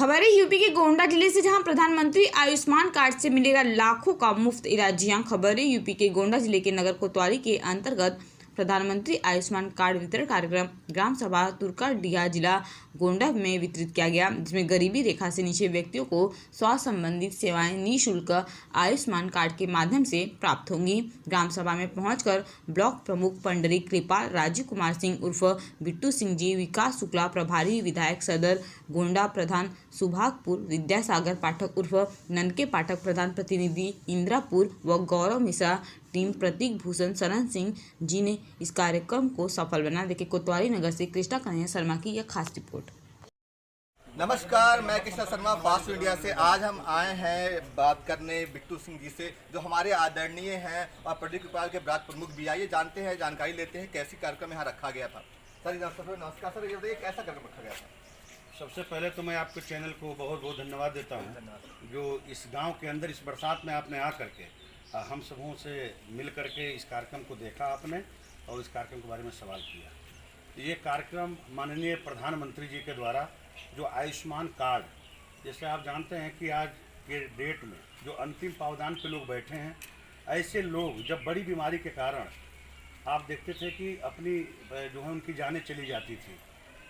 खबर है यूपी के गोंडा जिले से, जहां प्रधानमंत्री आयुष्मान कार्ड से मिलेगा लाखों का मुफ्त इलाज। जी हां, खबर है यूपी के गोंडा जिले के नगर कोतवाली के अंतर्गत प्रधानमंत्री आयुष्मान कार्ड वितरण कार्यक्रम ग्राम सभा तुर्काडीहा जिला गोंडा में वितरित किया गया, जिसमें गरीबी रेखा से नीचे व्यक्तियों को स्वास्थ्य संबंधित सेवाएं निःशुल्क आयुष्मान कार्ड के माध्यम से प्राप्त होंगी। ग्राम सभा में पहुंचकर ब्लॉक प्रमुख पंडरी कृपाल राजीव कुमार सिंह उर्फ बिट्टू सिंह जी, विकास शुक्ला प्रभारी विधायक सदर गोंडा, प्रधान सुभागपुर विद्यासागर पाठक उर्फ ननके पाठक, प्रधान प्रतिनिधि इंद्रापुर व गौरव मिश्रा टीम प्रतीक भूषण शरण सिंह जी ने इस कार्यक्रम को सफल बना। देखिए कोतवाली नगर से कृष्णा कन्हैया शर्मा की यह खास रिपोर्ट। नमस्कार, मैं कृष्णा शर्मा फास्ट इंडिया से। आज हम आए हैं बात करने बिट्टू सिंह जी से, जो हमारे आदरणीय हैं और प्रदीप कृपाल के ब्लॉक प्रमुख भी। आइए जानते हैं, जानकारी लेते हैं कैसी कार्यक्रम यहाँ रखा गया था। सर नमस्कार सर, ये बताइए कैसा कार्यक्रम रखा गया था? सबसे पहले तो मैं आपके चैनल को बहुत बहुत धन्यवाद देता हूँ, जो इस गांव के अंदर इस बरसात में आपने आ करके हम सबों से मिल करके इस कार्यक्रम को देखा आपने और इस कार्यक्रम के बारे में सवाल किया। ये कार्यक्रम माननीय प्रधानमंत्री जी के द्वारा जो आयुष्मान कार्ड, जैसे आप जानते हैं कि आज के डेट में जो अंतिम पावदान पे लोग बैठे हैं, ऐसे लोग जब बड़ी बीमारी के कारण आप देखते थे कि अपनी जो है उनकी जानें चली जाती थी,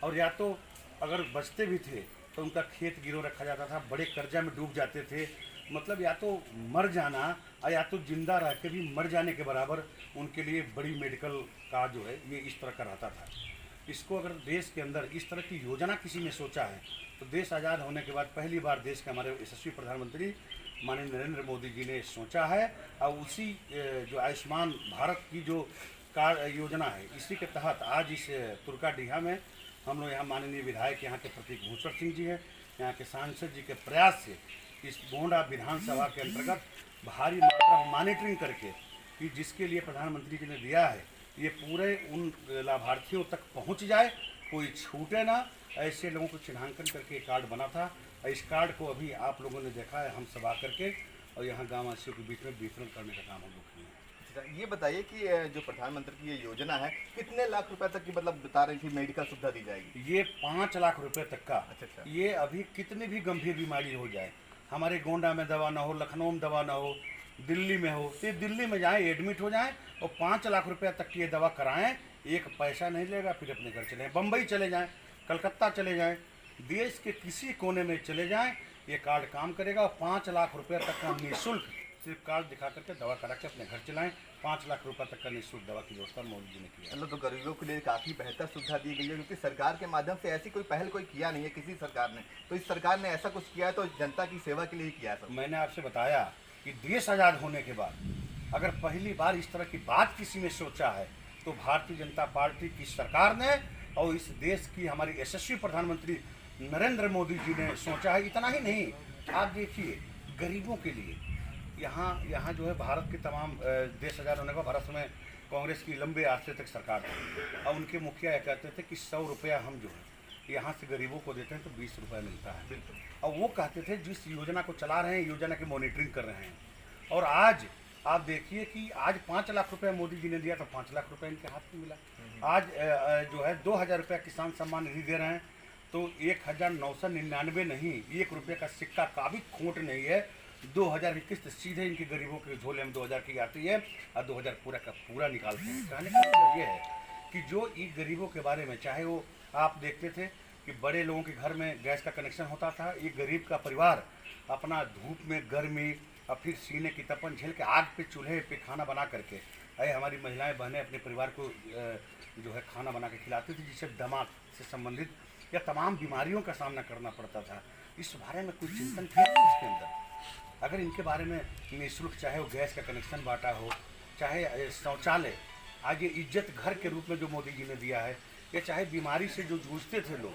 और या तो अगर बचते भी थे तो उनका खेत गिरो रखा जाता था, बड़े कर्जा में डूब जाते थे। मतलब या तो मर जाना या तो जिंदा रह के भी मर जाने के बराबर उनके लिए बड़ी मेडिकल का जो है ये इस तरह का रहता था। इसको अगर देश के अंदर इस तरह की योजना किसी ने सोचा है तो देश आज़ाद होने के बाद पहली बार देश के हमारे यशस्वी प्रधानमंत्री माननीय नरेंद्र मोदी जी ने सोचा है, और उसी जो आयुष्मान भारत की जो कार्ड योजना है, इसी के तहत आज इस तुर्काडीहा में हम लोग यहाँ माननीय विधायक यहाँ के प्रतीक भूषण सिंह जी हैं, यहाँ के सांसद जी के प्रयास से इस गोंडा विधानसभा के अंतर्गत भारी मात्रा में मॉनिटरिंग करके कि जिसके लिए प्रधानमंत्री जी ने दिया है ये पूरे उन लाभार्थियों तक पहुँच जाए, कोई छूटे ना, ऐसे लोगों को चिन्हांकन करके कार्ड बना था। इस कार्ड को अभी आप लोगों ने देखा है हम सब आकर के, और यहाँ गाँव वासियों के बीच में वितरण करने का काम हम लोग किए हैं। ये बताइए कि जो प्रधानमंत्री की ये योजना है कितने लाख रुपए तक की मतलब बता रही थी मेडिकल सुविधा दी जाएगी? ये 5 लाख रुपए तक का। अच्छा। ये अभी कितनी भी गंभीर बीमारी हो जाए, हमारे गोंडा में दवा ना हो, लखनऊ में दवा ना हो, दिल्ली में हो, तो दिल्ली में जाएं, एडमिट हो जाएं और 5 लाख रुपए तक की ये दवा कराएं, एक पैसा नहीं लेगा, फिर अपने घर चले जाएँ, बम्बई चले जाएँ, कलकत्ता चले जाएँ, देश के किसी कोने में चले जाएँ, ये कार्ड काम करेगा। और 5 लाख रुपये तक का निःशुल्क सिर्फ कार्ड दिखा करके दवा करा के अपने घर चलाएं। 5 लाख रुपए तक का निःशुल्क दवा की व्यवस्था मोदी जी ने की है। मतलब तो गरीबों के लिए काफ़ी बेहतर सुविधा दी गई है, क्योंकि सरकार के माध्यम से ऐसी कोई पहल कोई किया नहीं है किसी सरकार ने। तो इस सरकार ने ऐसा कुछ किया है तो जनता की सेवा के लिए ही किया है सर। मैंने आपसे बताया कि देश आज़ाद होने के बाद अगर पहली बार इस तरह की बात किसी ने सोचा है तो भारतीय जनता पार्टी की सरकार ने और इस देश की हमारी यशस्वी प्रधानमंत्री नरेंद्र मोदी जी ने सोचा है। इतना ही नहीं, आप देखिए गरीबों के लिए यहाँ जो है भारत के तमाम देश आज़ाद होने का भारत में कांग्रेस की लंबे अरसे तक सरकार थी, और उनके मुखिया यह कहते थे कि 100 रुपया हम जो है यहाँ से गरीबों को देते हैं तो 20 रुपया मिलता है। और वो कहते थे जिस योजना को चला रहे हैं, योजना की मॉनिटरिंग कर रहे हैं। और आज आप देखिए कि आज 5 लाख रुपया मोदी जी ने दिया तो 5 लाख रुपया इनके हाथ में मिला। आज जो है 2000 रुपया किसान सम्मान निधि दे रहे हैं, तो 1999 नहीं, 1 रुपये का सिक्का का भी खोट नहीं है। 2000 की किस्त सीधे इनके गरीबों के झोले में 2000 की आती है और 2000 पूरा का पूरा निकालते हैं। कहने का मतलब ये है कि जो ये गरीबों के बारे में, चाहे वो आप देखते थे कि बड़े लोगों के घर में गैस का कनेक्शन होता था, एक गरीब का परिवार अपना धूप में गर्मी और फिर सीने की तपन झेल के आग पे चूल्हे पे खाना बना करके, हमारी महिलाएं बहनें अपने परिवार को जो है खाना बना के खिलाती थी, जिससे दिमाग से संबंधित या तमाम बीमारियों का सामना करना पड़ता था। इस बारे में कोई चिंतन था इसके अंदर? अगर इनके बारे में निःशुल्क, चाहे वो गैस का कनेक्शन बांटा हो, चाहे शौचालय, आज ये इज्जत घर के रूप में जो मोदी जी ने दिया है, या चाहे बीमारी से जो जूझते थे लोग,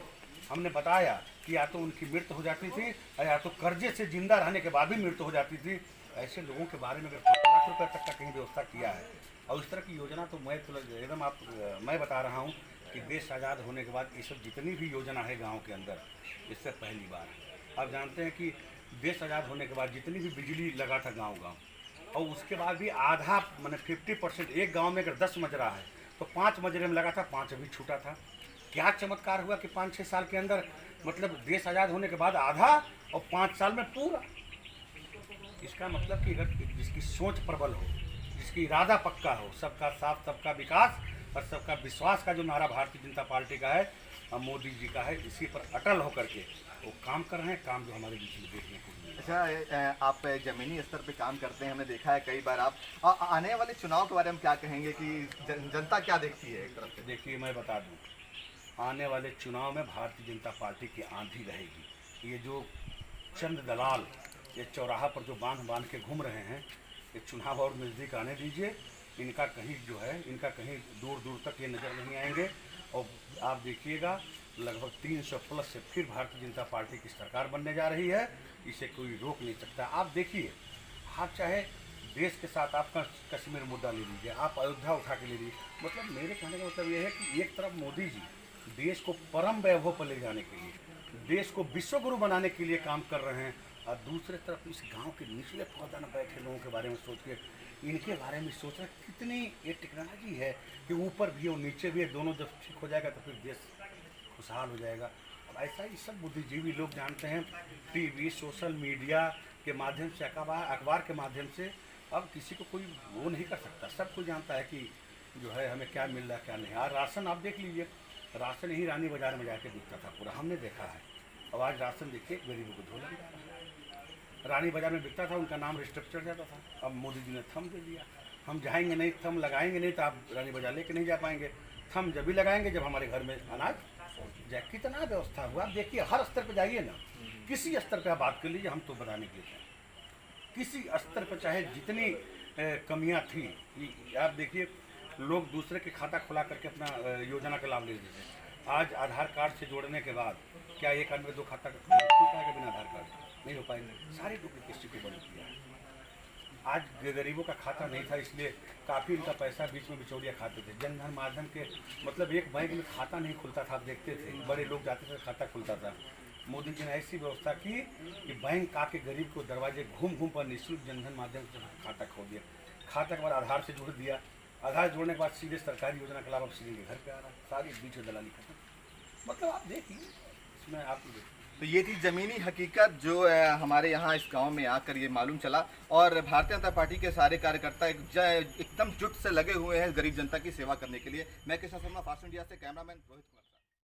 हमने बताया कि या तो उनकी मृत्यु हो जाती थी या तो कर्जे से जिंदा रहने के बाद भी मृत्यु हो जाती थी, ऐसे लोगों के बारे में अगर 5 लाख रुपये तक का कहीं व्यवस्था किया है और इस तरह की योजना, तो मैं तो एकदम मैं बता रहा हूँ कि देश आज़ाद होने के बाद ये सब जितनी भी योजना है गाँव के अंदर, इससे पहली बार है। आप जानते हैं कि देश आज़ाद होने के बाद जितनी भी बिजली लगा था गांव और उसके बाद भी आधा मैंने 50%, एक गांव में अगर 10 मजरा है तो 5 मजरे में लगा था, 5 अभी छूटा था। क्या चमत्कार हुआ कि 5-6 साल के अंदर मतलब देश आज़ाद होने के बाद आधा और 5 साल में पूरा। इसका मतलब कि अगर जिसकी सोच प्रबल हो, जिसकी इरादा पक्का हो, सबका साथ, सबका विकास और सबका विश्वास का जो नारा भारतीय जनता पार्टी का है और मोदी जी का है, इसी पर अटल होकर के वो काम कर रहे हैं, काम जो हमारे बीच में देखने को मिले। अच्छा, आप ज़मीनी स्तर पे काम करते हैं, हमने देखा है कई बार। आप आने वाले चुनाव के बारे में क्या कहेंगे कि जनता क्या देखती है एक तरफ से? देखिए, मैं बता दूं, आने वाले चुनाव में भारतीय जनता पार्टी की आंधी रहेगी। ये जो चंद दलाल ये चौराहा पर जो बांध के घूम रहे हैं, ये चुनाव और नज़दीक आने दीजिए, इनका कहीं जो है, इनका कहीं दूर दूर तक ये नज़र नहीं आएंगे। और आप देखिएगा, लगभग 300 प्लस से फिर भारतीय जनता पार्टी की सरकार बनने जा रही है, इसे कोई रोक नहीं सकता। आप देखिए, आप चाहे देश के साथ आपका कश्मीर मुद्दा ले लीजिए, आप अयोध्या उठा के ले लीजिए, मतलब मेरे कहने का मतलब ये है कि एक तरफ मोदी जी देश को परम वैभव पर ले जाने के लिए, देश को विश्वगुरु बनाने के लिए काम कर रहे हैं, और दूसरे तरफ इस गांव के निचले पौधा में बैठे लोगों के बारे में सोचिए, इनके बारे में सोच रहे कितनी ये टेक्नोलॉजी है कि ऊपर भी और नीचे भी है, दोनों जब ठीक हो जाएगा तो फिर देश खुशहाल हो जाएगा। अब ऐसा ही सब बुद्धिजीवी लोग जानते हैं, टीवी, सोशल मीडिया के माध्यम से, अखबार के माध्यम से अब किसी को कोई वो नहीं कर सकता। सब कोई जानता है कि जो है हमें क्या मिल रहा है क्या नहीं। आज राशन आप देख लीजिए, राशन ही रानी बाजार में जाके बिकता था पूरा, हमने देखा है। अब आज राशन देखिए गरीबों को धोला जा रहा है। रानी बाजार में बिकता था, उनका नाम रिस्ट्रक्चर जाता था, अब मोदी जी ने थम दे दिया। हम जाएंगे नहीं, थम लगाएंगे नहीं तो आप रानी बाजार लेके नहीं जा पाएंगे। थम जब भी लगाएंगे जब हमारे घर में अनाज जाए। कितना व्यवस्था हुआ, आप देखिए हर स्तर पर जाइए ना, किसी स्तर पर आप बात कर लीजिए, हम तो बताने के लिए किसी स्तर पर चाहे जितनी कमियां थी, आप देखिए लोग दूसरे के खाता खुला करके अपना योजना का लाभ ले लेते थे। आज आधार कार्ड से जोड़ने के बाद क्या एक आदमी 2 खाता खुल पाएगा बिना आधार कार्ड? नहीं हो पाएंगे, सारी डुप्लीकेसी को बंद किया है। आज गरीबों का खाता नहीं था, इसलिए काफ़ी इनका पैसा बीच में बिचौलिया खाते थे। जनधन माध्यम के मतलब एक बैंक में खाता नहीं खुलता था, आप देखते थे, बड़े लोग जाते थे खाता खुलता था। मोदी जी ने ऐसी व्यवस्था की कि बैंक आके गरीब को दरवाजे घूम पर निःशुल्क जनधन माध्यम से खाता खोल दिया। खाता के बाद आधार से जोड़ दिया, आधार जोड़ने के बाद सीधे सरकारी योजना का लाभ अब सीधे घर पे आ रहा है, सारी बीच में दलाली खत्म। मतलब आप देखिए, इसमें आप देखिए, तो ये थी ज़मीनी हकीकत जो हमारे यहाँ इस गांव में आकर ये मालूम चला। और भारतीय जनता पार्टी के सारे कार्यकर्ता एकदम जुट से लगे हुए हैं गरीब जनता की सेवा करने के लिए। मैं किशन शर्मा, फास्ट इंडिया से, कैमरामैन रोहित कुमार।